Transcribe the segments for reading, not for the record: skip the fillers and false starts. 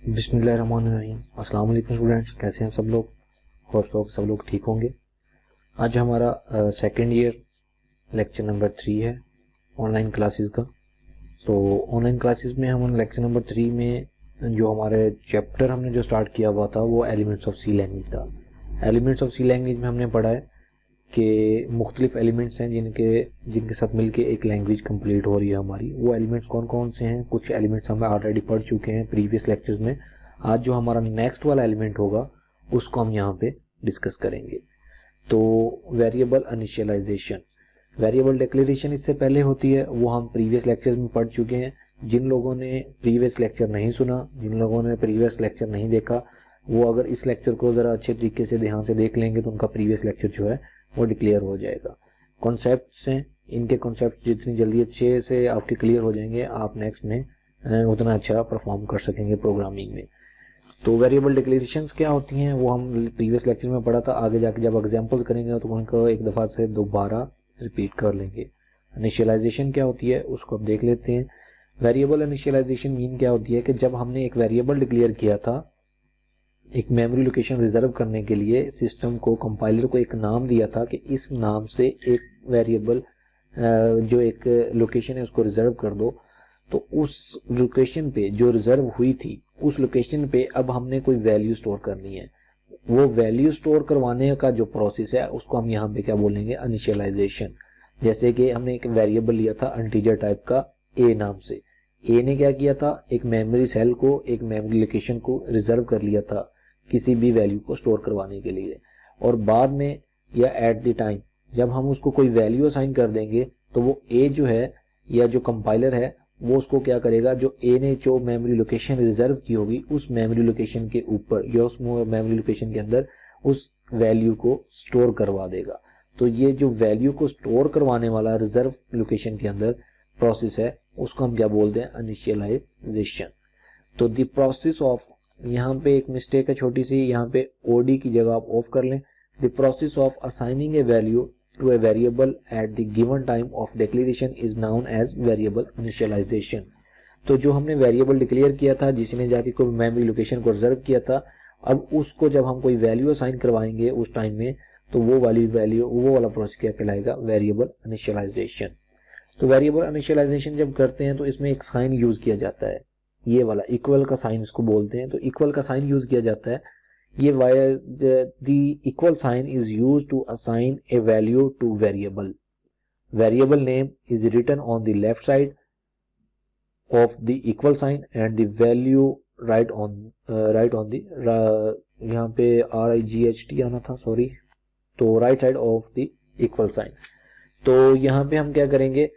बिस्मिल्लाहिर्रहमानिर्रहीम। अस्सलाम वालेकुम स्टूडेंट्स, कैसे हैं सब लोग? होप सब लोग ठीक होंगे। आज हमारा सेकंड ईयर लेक्चर नंबर 3 है ऑनलाइन क्लासेस का। तो ऑनलाइन क्लासेस में हम लेक्चर नंबर 3 में जो हमारे चैप्टर हमने जो स्टार्ट किया हुआ था वो एलिमेंट्स ऑफ सी लैंग्वेज था। एलिमेंट्स ऑफ सी लैंग्वेज में हमने पढ़ा है कि मुख्तलिफ एलिमेंट्स हैं जिनके साथ मिलके एक लैंग्वेज कंप्लीट हो रही है हमारी। वो एलिमेंट्स कौन कौन से हैं? कुछ एलिमेंट्स हम ऑलरेडी पढ़ चुके हैं प्रीवियस लेक्चर्स में। आज जो हमारा नेक्स्ट वाला एलिमेंट होगा उसको हम यहाँ पे डिस्कस करेंगे। तो वेरिएबल इनिशियलाइजेशन, वेरिएबल डिक्लेरेशन इससे पहले होती है, वो हम प्रीवियस लेक्चर्स में पढ़ चुके हैं। जिन लोगों ने प्रीवियस लेक्चर नहीं सुना, जिन लोगों ने प्रीवियस लेक्चर नहीं देखा, वो अगर इस लेक्चर को ज़रा अच्छे तरीके से ध्यान से देख लेंगे तो उनका प्रीवियस लेक्चर जो है वो डिक्लेयर हो जाएगा। कॉन्सेप्ट्स हैं, इनके कॉन्सेप्ट जितनी जल्दी अच्छे से आपके क्लियर हो जाएंगे, आप नेक्स्ट में उतना अच्छा परफॉर्म कर सकेंगे प्रोग्रामिंग में। तो वेरिएबल डिक्लेरेशंस क्या होती हैं वो हम प्रीवियस लेक्चर में पढ़ा था। आगे जाके जब एग्जांपल्स करेंगे तो उनको एक दफ़ा से दोबारा रिपीट कर लेंगे। इनिशियलाइजेशन क्या होती है उसको अब देख लेते हैं। वेरिएबल इनिशियलाइजेशन मीन क्या होती है कि जब हमने एक वेरिएबल डिक्लेयर किया था, एक मेमोरी लोकेशन रिजर्व करने के लिए सिस्टम को, कंपाइलर को एक नाम दिया था कि इस नाम से एक वेरिएबल जो एक लोकेशन है उसको रिजर्व कर दो। तो उस लोकेशन पे जो रिजर्व हुई थी उस लोकेशन पे अब हमने कोई वैल्यू स्टोर करनी है। वो वैल्यू स्टोर करवाने का जो प्रोसेस है उसको हम यहाँ पे क्या बोलेंगे? इनिशियलाइजेशन। जैसे कि हमने एक वेरिएबल लिया था इंटीजर टाइप का ए नाम से। ए ने क्या किया था? एक मेमोरी सेल को, एक मेमोरी लोकेशन को रिजर्व कर लिया था किसी भी वैल्यू को स्टोर करवाने के लिए। और बाद में या एट द टाइम जब हम उसको कोई वैल्यू असाइन कर देंगे तो वो ए जो है या जो कंपाइलर है वो उसको क्या करेगा? जो ए ने जो मेमोरी लोकेशन रिजर्व की होगी उस मेमोरी लोकेशन के ऊपर या उस मेमोरी लोकेशन के अंदर उस वैल्यू को स्टोर करवा देगा। तो ये जो वैल्यू को स्टोर करवाने वाला रिजर्व लोकेशन के अंदर प्रोसेस है उसको हम क्या बोलते हैं? इनिशियलाइजेशन। तो द प्रोसेस ऑफ, यहाँ पे एक मिस्टेक है छोटी सी, यहाँ पे ओडी की जगह आप ऑफ कर लें। The process of assigning a value to a variable at the given time of declaration is known as variable initialisation. तो जो हमने वेरिएबल डिक्लेयर किया था, जिसने जाके कोई मेमोरी लोकेशन को रिजर्व किया था, अब उसको जब हम कोई वैल्यू असाइन करवाएंगे उस टाइम में, तो वो वाली वैल्यू, वो वाला प्रोसेस क्या कहलाएगा? Variable initialisation. तो वेरिएबल इनिशियलाइजेशन जब करते हैं तो इसमें एक साइन यूज किया जाता है, ये वाला इक्वल का साइन इसको बोलते हैं। तो इक्वल का साइन यूज किया जाता है। ये the equal sign is used to assign a value to variable. Variable name is written on the left side of the equal sign and the value right on the, यहाँ पे RIGHT आना था, sorry, तो right side of the equal sign. तो यहाँ पे हम क्या करेंगे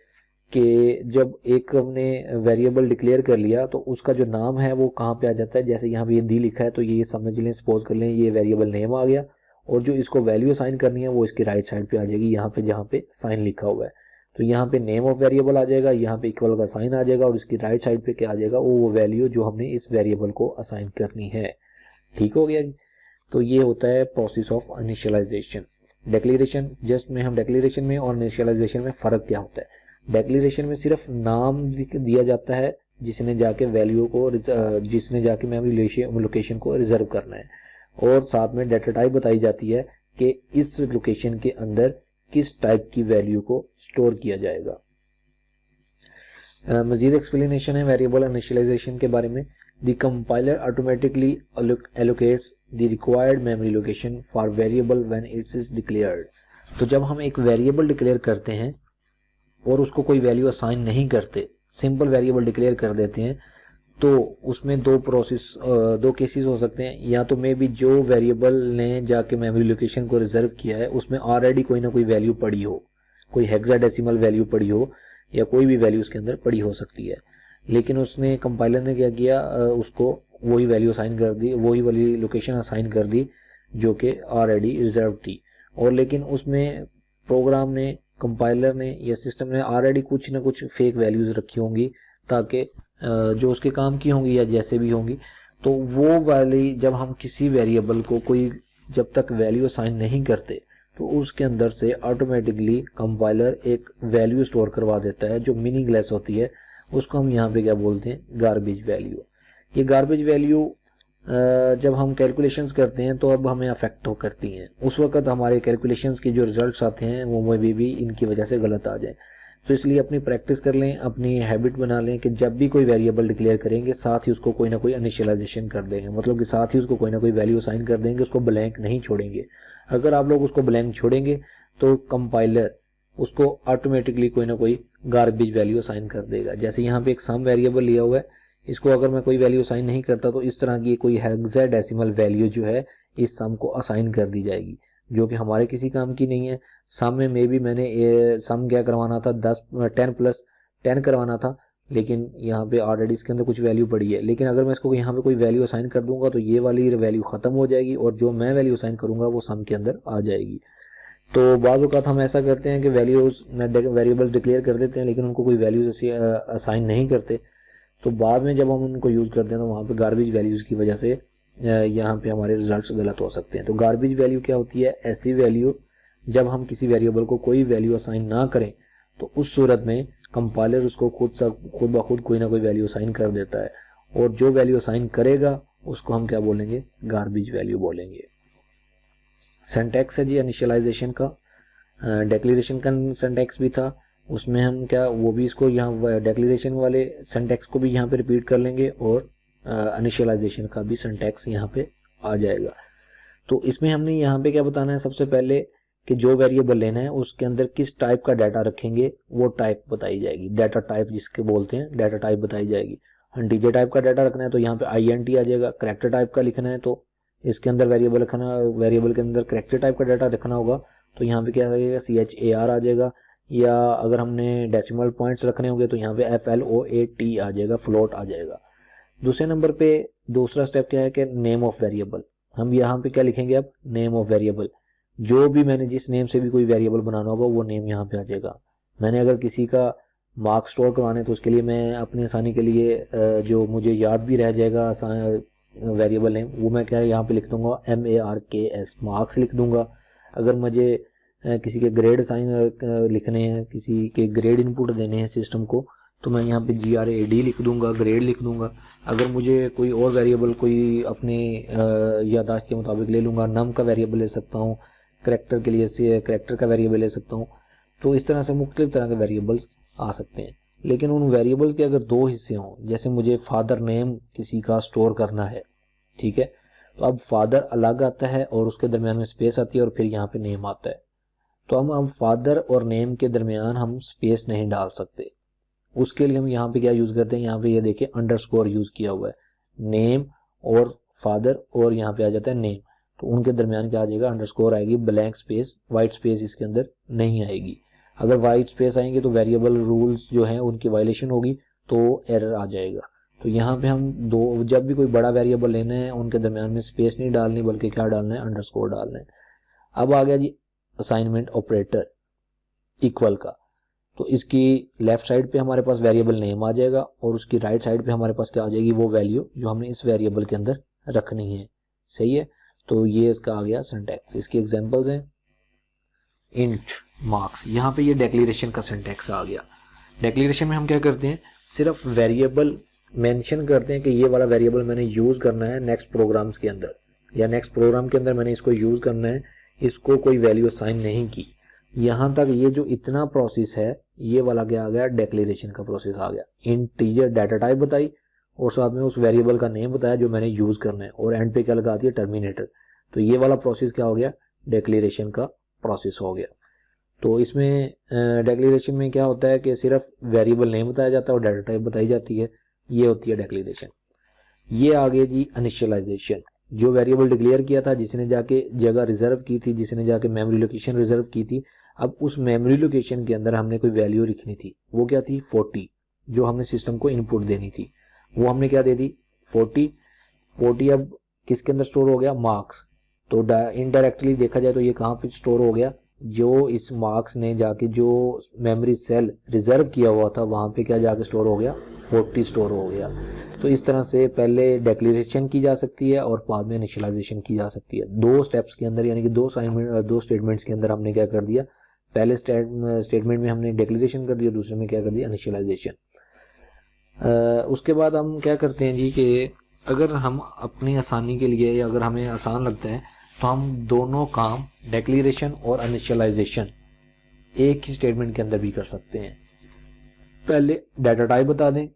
कि जब एक हमने वेरिएबल डिक्लेयर कर लिया तो उसका जो नाम है वो कहाँ पे आ जाता है? जैसे यहाँ पे ये दी लिखा है तो ये समझ लें, सपोज कर लें ये वेरिएबल नेम आ गया और जो इसको वैल्यू असाइन करनी है वो इसकी राइट साइड पे आ जाएगी, यहाँ पे जहाँ पे साइन लिखा हुआ है। तो यहाँ पे नेम ऑफ वेरिएबल आ जाएगा, यहाँ पे इक्वल का साइन आ जाएगा और इसकी राइट साइड पे क्या आ जाएगा? वो वैल्यू जो हमने इस वेरिएबल को असाइन करनी है। ठीक हो गया? तो ये होता है process of initialisation. Declaration just में, हम डिक्लेरेशन में और इनिशियलाइजेशन में फ़र्क क्या होता है? डिक्लेरेशन में सिर्फ नाम दिया जाता है जिसने जाके वैल्यू को, जिसने जाके मेमोरी लोकेशन को रिजर्व करना है, और साथ में डाटा टाइप बताई जाती है कि इस लोकेशन के अंदर किस टाइप की वैल्यू को स्टोर किया जाएगा। मजीद एक्सप्लेनेशन है वेरिएबल इनिशियलाइजेशन के बारे में। The compiler automatically allocates the required memory location for variable when it's is declared. तो जब हम एक वेरिएबल डिक्लेयर करते हैं और उसको कोई वैल्यू असाइन नहीं करते, सिंपल वेरिएबल डिक्लेयर कर देते हैं, तो उसमें दो केसेस हो सकते हैं। या तो मे बी जो वेरिएबल ने जाके मेमोरी लोकेशन को रिजर्व किया है उसमें ऑलरेडी कोई ना कोई वैल्यू पड़ी हो, कोई हेक्साडेसिमल वैल्यू पड़ी हो या कोई भी वैल्यू उसके अंदर पड़ी हो सकती है, लेकिन उसने, कंपाइलर ने क्या किया, उसको वही वैल्यू असाइन कर दी, वही वाली लोकेशन असाइन कर दी जो कि ऑलरेडी रिजर्व थी। और लेकिन उसमें प्रोग्राम ने, कंपाइलर ने या सिस्टम ने ऑलरेडी कुछ ना कुछ फेक वैल्यूज रखी होंगी ताकि जो उसके काम की होंगी या जैसे भी होंगी, तो वो वाली जब हम किसी वेरिएबल को कोई जब तक वैल्यू असाइन नहीं करते तो उसके अंदर से ऑटोमेटिकली कंपाइलर एक वैल्यू स्टोर करवा देता है जो मीनिंगलेस होती है। उसको हम यहाँ पे क्या बोलते हैं? Garbage value. ये गार्बेज वैल्यू जब हम कैलकुलेशंस करते हैं तो अब हमें अफेक्ट करती हैं। उस वक्त हमारे कैलकुलेशंस की जो रिजल्ट्स आते हैं वो मे भी इनकी वजह से गलत आ जाए। तो इसलिए अपनी प्रैक्टिस कर लें, अपनी हैबिट बना लें कि जब भी कोई वेरिएबल डिक्लेयर करेंगे साथ ही उसको कोई ना कोई इनिशियलाइजेशन कर देंगे, मतलब कि साथ ही उसको कोई ना कोई वैल्यू असाइन कर देंगे, उसको ब्लैंक नहीं छोड़ेंगे। अगर आप लोग उसको ब्लैंक छोड़ेंगे तो कंपाइलर उसको ऑटोमेटिकली कोई ना कोई गार्बेज वैल्यू असाइन कर देगा। जैसे यहाँ पे एक सम वेरिएबल लिया हुआ है, इसको अगर मैं कोई वैल्यू असाइन नहीं करता तो इस तरह की कोई हेक्साडेसिमल वैल्यू जो है इस सम को असाइन कर दी जाएगी, जो कि हमारे किसी काम की नहीं है। सम में भी मैंने सम क्या करवाना था, 10 प्लस 10 करवाना था, लेकिन यहाँ पे ऑलरेडी इसके अंदर कुछ वैल्यू पड़ी है। लेकिन अगर मैं इसको यहाँ पे कोई वैल्यू असाइन कर दूंगा तो ये वाली वैल्यू खत्म हो जाएगी और जो मैं वैल्यू असाइन करूंगा वो सम के अंदर आ जाएगी। तो बाज़ औक़ात हम ऐसा करते हैं कि वैल्यूज वेरिएबल्स डिक्लेयर कर देते हैं लेकिन उनको कोई वैल्यूज असाइन नहीं करते, तो बाद में जब हम उनको यूज़ करते हैं तो वहाँ पे गार्बेज वैल्यूज़ की वजह से यहाँ पे हमारे रिजल्ट्स गलत हो सकते हैं। तो गार्बेज वैल्यू क्या होती है, ऐसी वैल्यू जब हम किसी वेरिएबल को कोई वैल्यू असाइन ना करें तो उस सूरत में कंपाइलर उसको खुद ब खुद कोई ना कोई वैल्यू असाइन कर देता है, और जो वैल्यू असाइन करेगा उसको हम क्या बोलेंगे, गार्बेज वैल्यू बोलेंगे। सिंटैक्स है जी इनिशियलाइजेशन का, डिक्लेरेशन का सिंटैक्स भी था, उसमें हम क्या वो भी इसको यहाँ डिक्लेरेशन वाले सिंटैक्स को भी यहाँ पे रिपीट कर लेंगे और इनिशियलाइजेशन का भी सिंटैक्स यहाँ पे आ जाएगा। तो इसमें हमने यहाँ पे क्या बताना है, सबसे पहले कि जो वेरिएबल लेना है उसके अंदर किस टाइप का डाटा रखेंगे वो टाइप बताई जाएगी, डाटा टाइप जिसके बोलते हैं डाटा टाइप बताई जाएगी। इंटीजर टाइप का डाटा रखना है तो यहाँ पे INT आ जाएगा, कैरेक्टर टाइप का लिखना है तो इसके अंदर वेरिएबल के अंदर कैरेक्टर टाइप का डाटा रखना होगा तो यहाँ पे क्या लगेगा, CHAR आ जाएगा, या अगर हमने डेसिमल पॉइंट्स रखने होंगे तो यहाँ पे FLOAT आ जाएगा, फ्लोट आ जाएगा। दूसरे नंबर पे दूसरा स्टेप क्या है कि नेम ऑफ वेरिएबल, हम यहाँ पे क्या लिखेंगे, अब नेम ऑफ वेरिएबल, जो भी मैंने जिस नेम से भी कोई वेरिएबल बनाना होगा वो नेम यहाँ पे आ जाएगा। मैंने अगर किसी का मार्क्स स्टोर करवाने तो उसके लिए मैं अपनी आसानी के लिए जो मुझे याद भी रह जाएगा वेरिएबल नेम, वो मैं क्या यहाँ पे लिख दूंगा MARKS, मार्क्स लिख दूंगा। अगर मुझे किसी के ग्रेड साइन लिखने हैं, किसी के ग्रेड इनपुट देने हैं सिस्टम को, तो मैं यहाँ पे GRAD लिख दूंगा, ग्रेड लिख दूंगा। अगर मुझे कोई और वेरिएबल कोई अपनी यादाश्त के मुताबिक ले लूँगा, नम का वेरिएबल ले सकता हूँ, करेक्टर के लिए करेक्टर का वेरिएबल ले सकता हूँ। तो इस तरह से मुख्तलिफ तरह के वेरिएबल्स आ सकते हैं। लेकिन उन वेरिएबल के अगर दो हिस्से हों, जैसे मुझे फादर नेम किसी का स्टोर करना है, ठीक है, तो अब फादर अलग आता है और उसके दरमियान में स्पेस आती है और फिर यहाँ पे नेम आता है। तो हम अब फादर और नेम के दरमियान हम स्पेस नहीं डाल सकते, उसके लिए हम यहाँ पे क्या यूज़ करते हैं, यहाँ पे ये देखिए अंडरस्कोर यूज़ किया हुआ है, नेम और फादर और यहाँ पे आ जाता है नेम, तो उनके दरमियान क्या आ जाएगा, अंडरस्कोर आएगी, ब्लैंक स्पेस, वाइट स्पेस इसके अंदर नहीं आएगी। अगर वाइट स्पेस आएंगे तो वेरिएबल रूल्स जो हैं उनकी वायलेशन होगी तो एरर आ जाएगा। तो यहाँ पे हम जब भी कोई बड़ा वेरिएबल लेना है उनके दरमियान में स्पेस नहीं डालनी बल्कि क्या डालना है, अंडरस्कोर डालना है। अब आ गया जी असाइनमेंट ऑपरेटर इक्वल का, तो इसकी लेफ्ट साइड पे हमारे पास वेरिएबल नेम आ जाएगा और उसकी राइट साइड पे हमारे पास क्या आ जाएगी, वो वैल्यू जो हमने इस वेरिएबल के अंदर रखनी है। सही है, तो ये इसका आ गया सिंटैक्स। इसकी एग्जांपल्स हैं इंट मार्क्स, यहाँ पे ये डिक्लेरेशन का सिंटैक्स आ गया। डिक्लेरेशन में हम क्या करते हैं, सिर्फ वेरिएबल मेंशन करते हैं कि ये वाला वेरिएबल मैंने यूज करना है नेक्स्ट प्रोग्राम्स के अंदर, या नेक्स्ट प्रोग्राम के अंदर मैंने इसको यूज करना है, इसको कोई वैल्यू असाइन नहीं की। यहाँ तक ये जो इतना प्रोसेस है ये वाला क्या आ गया, डिक्लेरेशन का प्रोसेस आ गया। इंटीजर डाटा टाइप बताई और साथ में उस वेरिएबल का नेम बताया जो मैंने यूज करना है, और एंड पे क्या लगा दी है, टर्मिनेटर। तो ये वाला प्रोसेस क्या हो गया, डिक्लेरेशन का प्रोसेस हो गया। तो इसमें डिक्लेरेशन में क्या होता है कि सिर्फ वेरिएबल नेम बताया जाता है और डाटा टाइप बताई जाती है, ये होती है डिक्लेरेशन। ये आ गया जी इनिशियलाइजेशन, जो वेरिएबल डिक्लेयर किया था, जिसने जाके जगह रिजर्व की थी, जिसने जाके मेमोरी लोकेशन रिजर्व की थी, अब उस मेमोरी लोकेशन के अंदर हमने कोई वैल्यू लिखनी थी, वो क्या थी 40, जो हमने सिस्टम को इनपुट देनी थी, वो हमने क्या दे दी 40। अब किसके अंदर स्टोर हो गया, मार्क्स। तो इनडायरेक्टली देखा जाए तो ये कहाँ पे स्टोर हो गया, जो इस मार्क्स ने जाके जो मेमोरी सेल रिजर्व किया हुआ था वहाँ पे क्या जाके स्टोर हो गया, 40 स्टोर हो गया। तो इस तरह से पहले डिक्लेरेशन की जा सकती है और बाद में इनिशियलाइजेशन की जा सकती है। दो स्टेप्स के अंदर, यानी कि दो स्टेटमेंट्स के अंदर हमने क्या कर दिया, पहले स्टेटमेंट में हमने डिक्लेरेशन कर दिया, दूसरे में क्या कर दिया, इनिशियलाइजेशन। उसके बाद हम क्या करते हैं जी कि अगर हम अपनी आसानी के लिए या अगर हमें आसान लगता है तो हम दोनों काम डिक्लेरेशन और इनिशियलाइजेशन एक ही स्टेटमेंट के अंदर भी कर सकते हैं। पहले डाटा टाइप बता दें,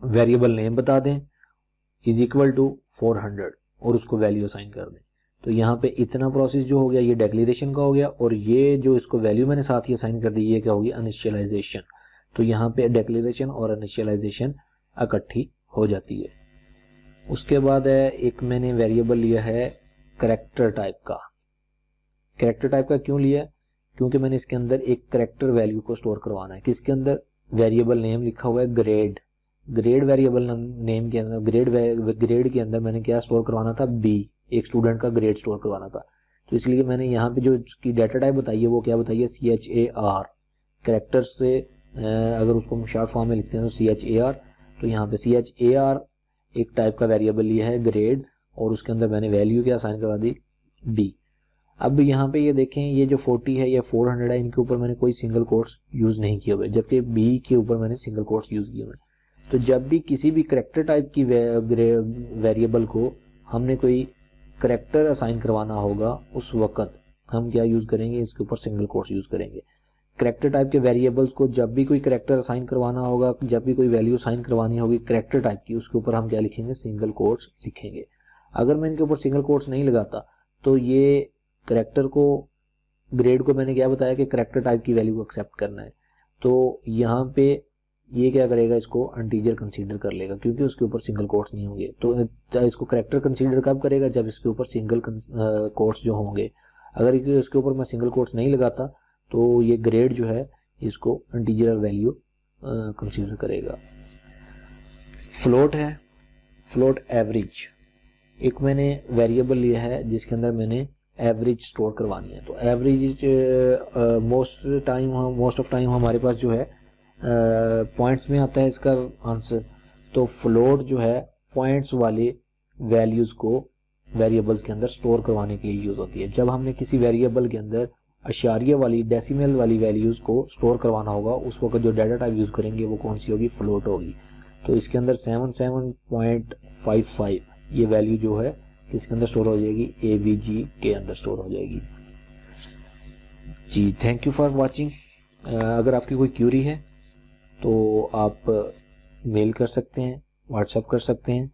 वेरिएबल नेम बता दें इज इक्वल टू 400 और उसको वैल्यू असाइन कर दें। तो यहाँ पे इतना प्रोसेस जो हो गया ये डिक्लेरेशन का हो गया, और ये जो इसको वैल्यू मैंने साथ ही असाइन कर दी ये क्या होगी, इनिशियलाइजेशन। तो यहाँ पे डिक्लेरेशन और इनिशियलाइजेशन इकट्ठी हो जाती है। उसके बाद है एक मैंने वेरिएबल लिया है कैरेक्टर टाइप का। कैरेक्टर टाइप का क्यों लिया, क्योंकि मैंने इसके अंदर एक कैरेक्टर वैल्यू को स्टोर करवाना है। किसके अंदर, वेरिएबल नेम लिखा हुआ है ग्रेड, ग्रेड वेरिएबल नेम के अंदर ग्रेड के अंदर मैंने क्या स्टोर करवाना था, बी, एक स्टूडेंट का ग्रेड स्टोर करवाना था। तो इसलिए मैंने यहाँ पे जो इसकी डाटा टाइप बताई है वो क्या बताई है, CHAR। कैरेक्टर से अगर उसको हम शॉर्ट फॉर्म में लिखते हैं तो CHAR। तो यहाँ पे CHAR एक टाइप का वेरिएबल लिया है ग्रेड, और उसके अंदर मैंने वैल्यू क्या असाइन करवा दी, बी। अब यहाँ पे ये देखें ये जो 40 है या 400 है, इनके ऊपर मैंने कोई सिंगल कोट्स यूज नहीं किए हुए, जबकि बी के ऊपर मैंने सिंगल कोट्स यूज किए हुए। तो जब भी किसी भी कैरेक्टर टाइप की वेरिएबल को हमने कोई कैरेक्टर असाइन करवाना होगा उस वक्त हम क्या यूज करेंगे, इसके ऊपर सिंगल कोट्स यूज करेंगे। कैरेक्टर टाइप के वेरिएबल्स को जब भी कोई कैरेक्टर असाइन करवाना होगा, जब भी कोई वैल्यू असाइन करवानी होगी कैरेक्टर टाइप की, उसके ऊपर हम क्या लिखेंगे, सिंगल कोट्स लिखेंगे। अगर मैं इनके ऊपर सिंगल कोट्स नहीं लगाता तो ये कैरेक्टर को, ग्रेड को मैंने क्या बताया कि कैरेक्टर टाइप की वैल्यू को एक्सेप्ट करना है, तो यहाँ पे ये क्या करेगा, इसको इंटीजर कंसीडर कर लेगा क्योंकि उसके ऊपर सिंगल कोट्स नहीं होंगे। तो इसको कैरेक्टर कंसीडर कब करेगा, जब इसके ऊपर सिंगल कोट्स जो होंगे। अगर इसके ऊपर मैं सिंगल कोट्स नहीं लगाता तो ये ग्रेड जो है इसको इंटीजर वैल्यू कंसीडर करेगा। फ्लोट है, फ्लोट एवरेज, एक मैंने वेरिएबल लिया है जिसके अंदर मैंने एवरेज स्टोर करवानी है। तो एवरेज मोस्ट ऑफ टाइम हमारे पास जो है पॉइंट्स में आता है इसका आंसर। तो फ्लोट जो है पॉइंट्स वाले वैल्यूज को वेरिएबल्स के अंदर स्टोर करवाने के लिए यूज होती है। जब हमने किसी वेरिएबल के अंदर अशारिया वाली, डेसिमल वाली वैल्यूज को स्टोर करवाना होगा उस वक्त जो डाटा टाइप यूज करेंगे वो कौन सी होगी, फ्लोट होगी। तो इसके अंदर 77.55 ये वैल्यू जो है इसके अंदर स्टोर हो जाएगी, AVG के अंदर स्टोर हो जाएगी। जी थैंक यू फॉर वाचिंग। अगर आपकी कोई क्यूरी है तो आप मेल कर सकते हैं, व्हाट्सएप कर सकते हैं,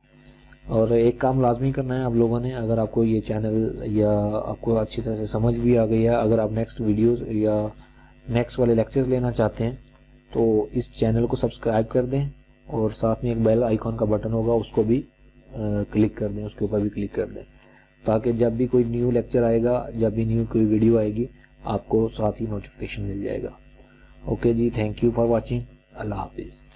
और एक काम लाजमी करना है आप लोगों ने, अगर आपको ये चैनल या आपको अच्छी तरह से समझ भी आ गई है, अगर आप नेक्स्ट वीडियोस या नेक्स्ट वाले लेक्चर्स लेना चाहते हैं तो इस चैनल को सब्सक्राइब कर दें, और साथ में एक बेल आइकॉन का बटन होगा उसको भी क्लिक कर दें, उसके ऊपर भी क्लिक कर दें, ताकि जब भी कोई न्यू लेक्चर आएगा, जब भी न्यू कोई वीडियो आएगी आपको साथ ही नोटिफिकेशन मिल जाएगा। ओके जी, थैंक यू फॉर वॉचिंग। अल्लाह हाफिज़।